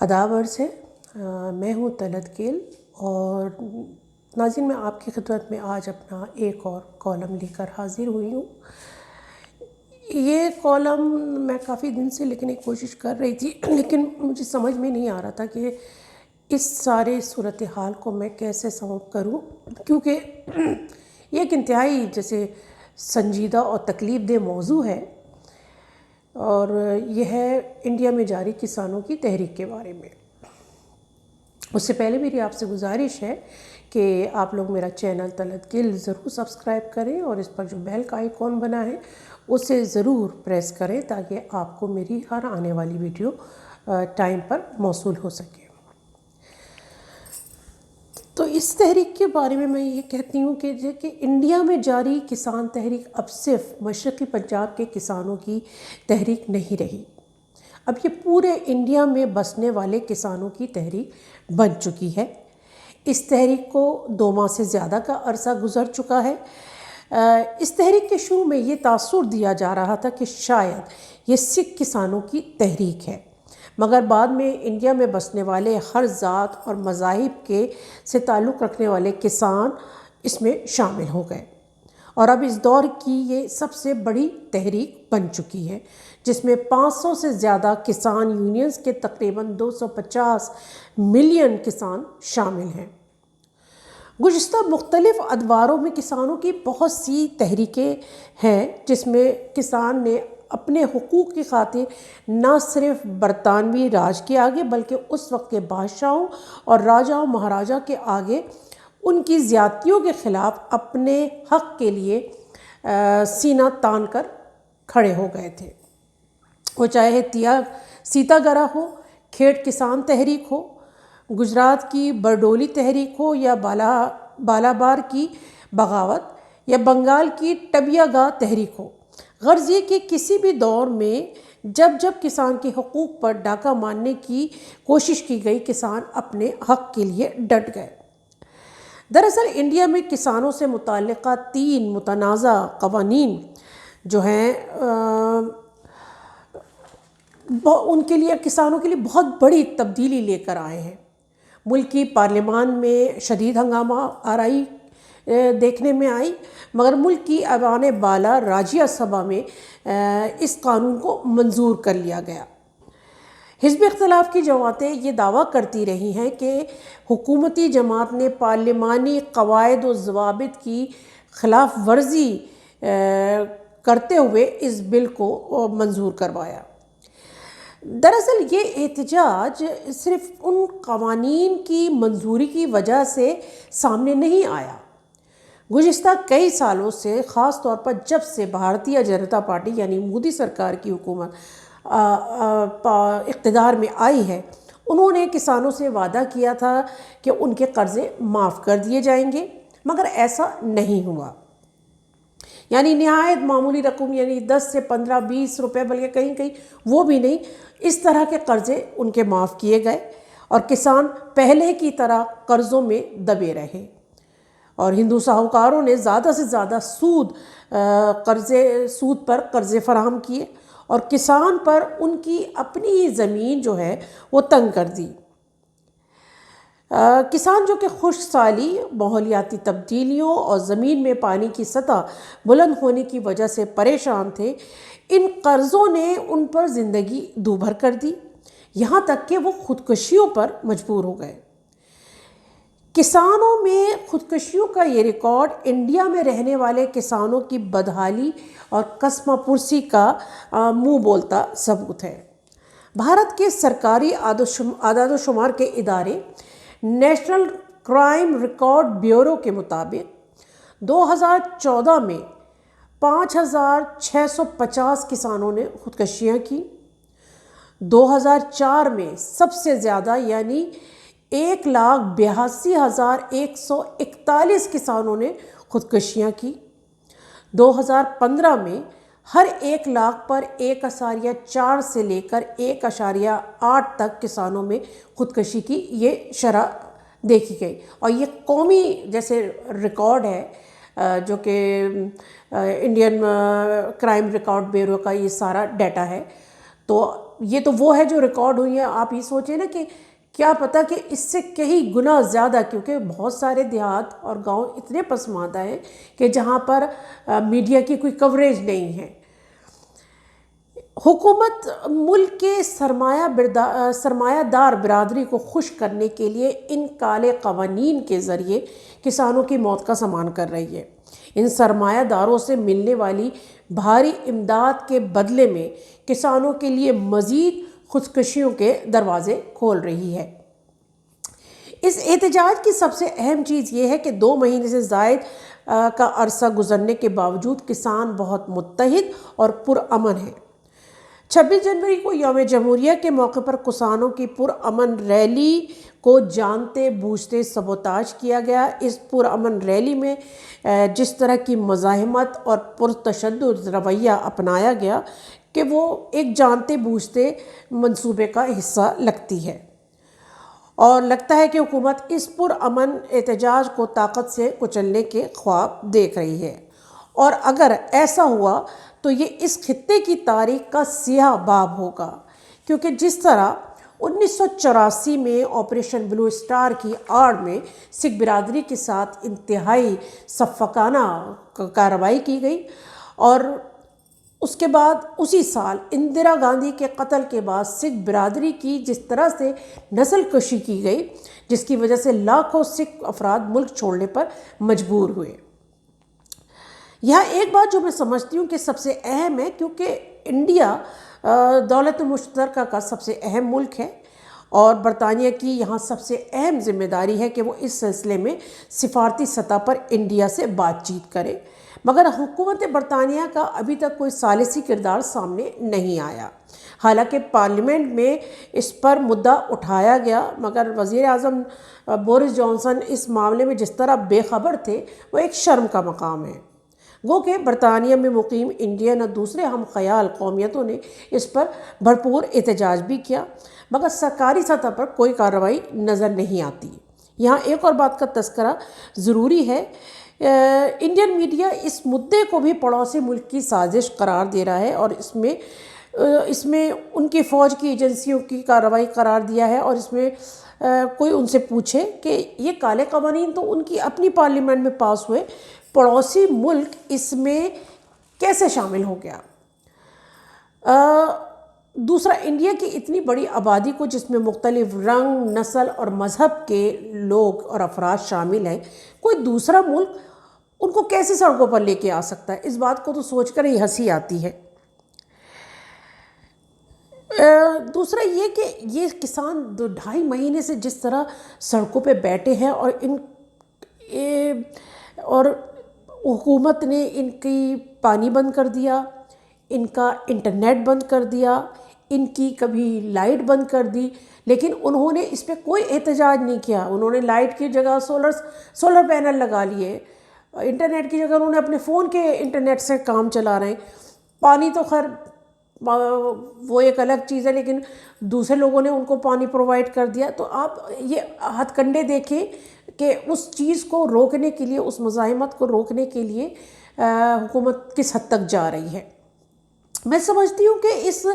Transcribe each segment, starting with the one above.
آداب عرض ہے۔ میں ہوں طلعت گیل اور ناظرین میں آپ کی خدمت میں آج اپنا ایک اور کالم لے کر حاضر ہوئی ہوں۔ یہ کالم میں کافی دن سے لکھنے کی کوشش کر رہی تھی، لیکن مجھے سمجھ میں نہیں آ رہا تھا کہ اس سارے صورتحال کو میں کیسے سم کروں، کیونکہ یہ ایک انتہائی جیسے سنجیدہ اور تکلیف دہ موضوع ہے، اور یہ ہے انڈیا میں جاری کسانوں کی تحریک کے بارے میں۔ اس سے پہلے میری آپ سے گزارش ہے کہ آپ لوگ میرا چینل طلعت گیل ضرور سبسکرائب کریں اور اس پر جو بیل کا آئیکن بنا ہے اسے ضرور پریس کریں تاکہ آپ کو میری ہر آنے والی ویڈیو ٹائم پر موصول ہو سکے۔ تو اس تحریک کے بارے میں یہ کہتی ہوں کہ انڈیا میں جاری کسان تحریک اب صرف مشرقی پنجاب کے کسانوں کی تحریک نہیں رہی، اب یہ پورے انڈیا میں بسنے والے کسانوں کی تحریک بن چکی ہے۔ اس تحریک کو 2 ماہ سے زیادہ کا عرصہ گزر چکا ہے۔ اس تحریک کے شروع میں یہ تاثر دیا جا رہا تھا کہ شاید یہ سکھ کسانوں کی تحریک ہے، مگر بعد میں انڈیا میں بسنے والے ہر ذات اور مذاہب کے سے تعلق رکھنے والے کسان اس میں شامل ہو گئے، اور اب اس دور کی یہ سب سے بڑی تحریک بن چکی ہے، جس میں 500 سے زیادہ کسان یونینز کے تقریباً 250 ملین کسان شامل ہیں۔ گزشتہ مختلف ادواروں میں کسانوں کی بہت سی تحریکیں ہیں، جس میں کسان نے اپنے حقوق کی خاطر نہ صرف برطانوی راج کے آگے بلکہ اس وقت کے بادشاہوں اور راجاؤں مہاراجا کے آگے ان کی زیادتیوں کے خلاف اپنے حق کے لیے سینہ تان کر کھڑے ہو گئے تھے۔ وہ چاہے سیتا گرہ ہو، کھیٹ کسان تحریک ہو، گجرات کی برڈولی تحریک ہو، یا بالابار کی بغاوت، یا بنگال کی ٹبیا گاہ تحریک ہو۔ غرض یہ کہ کسی بھی دور میں جب کسان کے حقوق پر ڈاکہ مارنے کی کوشش کی گئی، کسان اپنے حق کے لیے ڈٹ گئے۔ دراصل انڈیا میں کسانوں سے متعلقہ 3 متنازع قوانین جو ہیں ان کے لیے کسانوں کے لیے بہت بڑی تبدیلی لے کر آئے ہیں۔ ملک کی پارلیمان میں شدید ہنگامہ آرائی دیکھنے میں آئی، مگر ملک کی ایوان بالا راجیہ سبھا میں اس قانون کو منظور کر لیا گیا۔ حزب اختلاف کی جماعتیں یہ دعویٰ کرتی رہی ہیں کہ حکومتی جماعت نے پارلیمانی قواعد و ضوابط کی خلاف ورزی کرتے ہوئے اس بل کو منظور کروایا۔ دراصل یہ احتجاج صرف ان قوانین کی منظوری کی وجہ سے سامنے نہیں آیا۔ گزشتہ کئی سالوں سے، خاص طور پر جب سے بھارتیہ جنتا پارٹی یعنی مودی سرکار کی حکومت اقتدار میں آئی ہے، انہوں نے کسانوں سے وعدہ کیا تھا کہ ان کے قرضے معاف کر دیے جائیں گے، مگر ایسا نہیں ہوا۔ یعنی نہایت معمولی رقم، یعنی 10 سے 15 20 روپے، بلکہ کہیں کہیں وہ بھی نہیں، اس طرح کے قرضے ان کے معاف کیے گئے، اور کسان پہلے کی طرح قرضوں میں دبے رہے، اور ہندو ساہوکاروں نے زیادہ سے زیادہ سود پر قرضے فراہم کیے، اور کسان پر ان کی اپنی زمین جو ہے وہ تنگ کر دی۔ کسان جو کہ خشک سالی، ماحولیاتی تبدیلیوں اور زمین میں پانی کی سطح بلند ہونے کی وجہ سے پریشان تھے، ان قرضوں نے ان پر زندگی دوبھر کر دی، یہاں تک کہ وہ خودکشیوں پر مجبور ہو گئے۔ کسانوں میں خودکشیوں کا یہ ریکارڈ انڈیا میں رہنے والے کسانوں کی بدحالی اور قسمہ پرسی کا منہ بولتا ثبوت ہے۔ بھارت کے سرکاری اعداد و شمار کے ادارے نیشنل کرائم ریکارڈ بیورو کے مطابق 2014 میں 5650 کسانوں نے خودکشیاں کی۔ 2004 میں سب سے زیادہ یعنی 1,82,141 کسانوں نے خودکشیاں کی۔ 2015 میں ہر 1 لاکھ پر 1.4 سے لے کر 1.8 تک کسانوں میں خودکشی کی یہ شرح دیکھی گئی، اور یہ قومی جیسے ریکارڈ ہے جو کہ انڈین کرائم ریکارڈ بیورو کا یہ سارا ڈیٹا ہے۔ تو یہ تو وہ ہے جو ریکارڈ ہوئی ہیں. آپ یہ سوچیں نا کہ کیا پتہ کہ اس سے کئی گنا زیادہ، کیونکہ بہت سارے دیہات اور گاؤں اتنے پسماندہ ہیں کہ جہاں پر میڈیا کی کوئی کوریج نہیں ہے. حکومت ملک کے سرمایہ دار برادری کو خوش کرنے کے لیے ان کالے قوانین کے ذریعے کسانوں کی موت کا سامان کر رہی ہے. ان سرمایہ داروں سے ملنے والی بھاری امداد کے بدلے میں کسانوں کے لیے مزید خودکشیوں کے دروازے کھول رہی ہے. اس احتجاج کی سب سے اہم چیز یہ ہے کہ 2 مہینے سے زائد کا عرصہ گزرنے کے باوجود کسان بہت متحد اور پرامن ہیں. 26 جنوری کو یوم جمہوریہ کے موقع پر کسانوں کی پرامن ریلی کو جانتے بوجھتے سبوتاژ کیا گیا. اس پرامن ریلی میں جس طرح کی مزاحمت اور پرتشدد رویہ اپنایا گیا کہ وہ ایک جانتے بوجھتے منصوبے کا حصہ لگتی ہے، اور لگتا ہے کہ حکومت اس پرامن احتجاج کو طاقت سے کچلنے کے خواب دیکھ رہی ہے. اور اگر ایسا ہوا تو یہ اس خطے کی تاریخ کا سیاہ باب ہوگا، کیونکہ جس طرح 1984 میں آپریشن بلو اسٹار کی آڑ میں سکھ برادری کے ساتھ انتہائی شفقانہ کارروائی کی گئی، اور اس کے بعد اسی سال اندرا گاندھی کے قتل کے بعد سکھ برادری کی جس طرح سے نسل کشی کی گئی، جس کی وجہ سے لاکھوں سکھ افراد ملک چھوڑنے پر مجبور ہوئے. یہاں ایک بات جو میں سمجھتی ہوں کہ سب سے اہم ہے، کیونکہ انڈیا دولت مشترکہ کا سب سے اہم ملک ہے، اور برطانیہ کی یہاں سب سے اہم ذمہ داری ہے کہ وہ اس سلسلے میں سفارتی سطح پر انڈیا سے بات چیت کرے. مگر حکومت برطانیہ کا ابھی تک کوئی ثالثی کردار سامنے نہیں آیا. حالانکہ پارلیمنٹ میں اس پر مدعا اٹھایا گیا، مگر وزیر اعظم بورس جانسن اس معاملے میں جس طرح بے خبر تھے وہ ایک شرم کا مقام ہے. گو کہ برطانیہ میں مقیم انڈین اور دوسرے ہم خیال قومیتوں نے اس پر بھرپور احتجاج بھی کیا، مگر سرکاری سطح پر کوئی کارروائی نظر نہیں آتی. یہاں ایک اور بات کا تذکرہ ضروری ہے. انڈین میڈیا اس مدعے کو بھی پڑوسی ملک کی سازش قرار دے رہا ہے، اور اس میں ان کی فوج کی ایجنسیوں کی کارروائی قرار دیا ہے. اور اس میں کوئی ان سے پوچھے کہ یہ کالے قوانین تو ان کی اپنی پارلیمنٹ میں پاس ہوئے، پڑوسی ملک اس میں کیسے شامل ہو گیا؟ دوسرا، انڈیا کی اتنی بڑی آبادی کو، جس میں مختلف رنگ، نسل اور مذہب کے لوگ اور افراد شامل ہیں، کوئی دوسرا ملک ان کو کیسے سڑکوں پر لے کے آ سکتا ہے؟ اس بات کو تو سوچ کر ہی ہنسی آتی ہے. دوسرا یہ کہ یہ کسان 2.5 مہینے سے جس طرح سڑکوں پہ بیٹھے ہیں، اور حکومت نے ان کی پانی بند کر دیا، ان کا انٹرنیٹ بند کر دیا، ان کی کبھی لائٹ بند کر دی، لیکن انہوں نے اس پہ کوئی احتجاج نہیں کیا. انہوں نے لائٹ کی جگہ سولر پینل لگا لیے، انٹرنیٹ کی جگہ انہوں نے اپنے فون کے انٹرنیٹ سے کام چلا رہے ہیں. پانی تو خیر وہ ایک الگ چیز ہے، لیکن دوسرے لوگوں نے ان کو پانی پرووائڈ کر دیا. تو آپ یہ ہتھ کنڈے دیکھیں کہ اس چیز کو روکنے کے لیے، اس مزاحمت کو روکنے کے لیے حکومت کس حد تک جا رہی ہے. میں سمجھتی ہوں کہ اس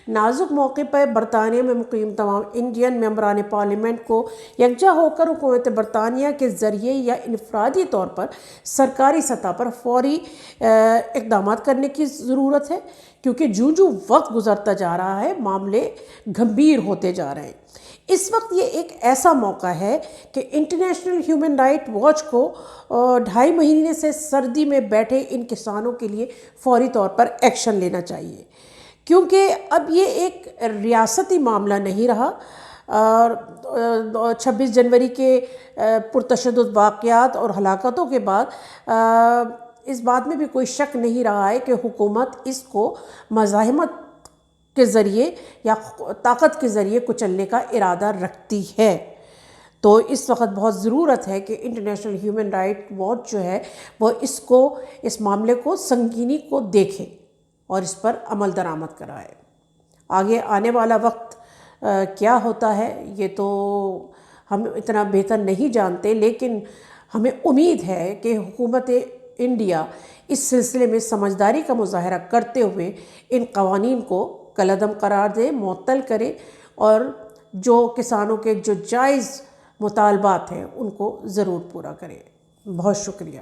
نازک موقع پر برطانیہ میں مقیم تمام انڈین ممبران پارلیمنٹ کو یکجا ہو کر حکومت برطانیہ کے ذریعے یا انفرادی طور پر سرکاری سطح پر فوری اقدامات کرنے کی ضرورت ہے، کیونکہ جو وقت گزرتا جا رہا ہے معاملے گھمبیر ہوتے جا رہے ہیں. اس وقت یہ ایک ایسا موقع ہے کہ انٹرنیشنل ہیومن رائٹ واچ کو 2.5 مہینے سے سردی میں بیٹھے ان کسانوں کے لیے فوری طور پر ایکشن لینا چاہیے، کیونکہ اب یہ ایک ریاستی معاملہ نہیں رہا. اور 26 جنوری کے پرتشدد واقعات اور ہلاکتوں کے بعد اس بات میں بھی کوئی شک نہیں رہا ہے کہ حکومت اس کو مزاحمت کے ذریعے یا طاقت کے ذریعے کچلنے کا ارادہ رکھتی ہے. تو اس وقت بہت ضرورت ہے کہ انٹرنیشنل ہیومن رائٹ واچ جو ہے وہ اس معاملے کو سنگینی کو دیکھے اور اس پر عمل درآمد کرائے. آگے آنے والا وقت کیا ہوتا ہے یہ تو ہم اتنا بہتر نہیں جانتے، لیکن ہمیں امید ہے کہ حکومت انڈیا اس سلسلے میں سمجھداری کا مظاہرہ کرتے ہوئے ان قوانین کو کالعدم قرار دے، معطل کرے اور جو کسانوں کے جو جائز مطالبات ہیں ان کو ضرور پورا کرے۔ بہت شکریہ۔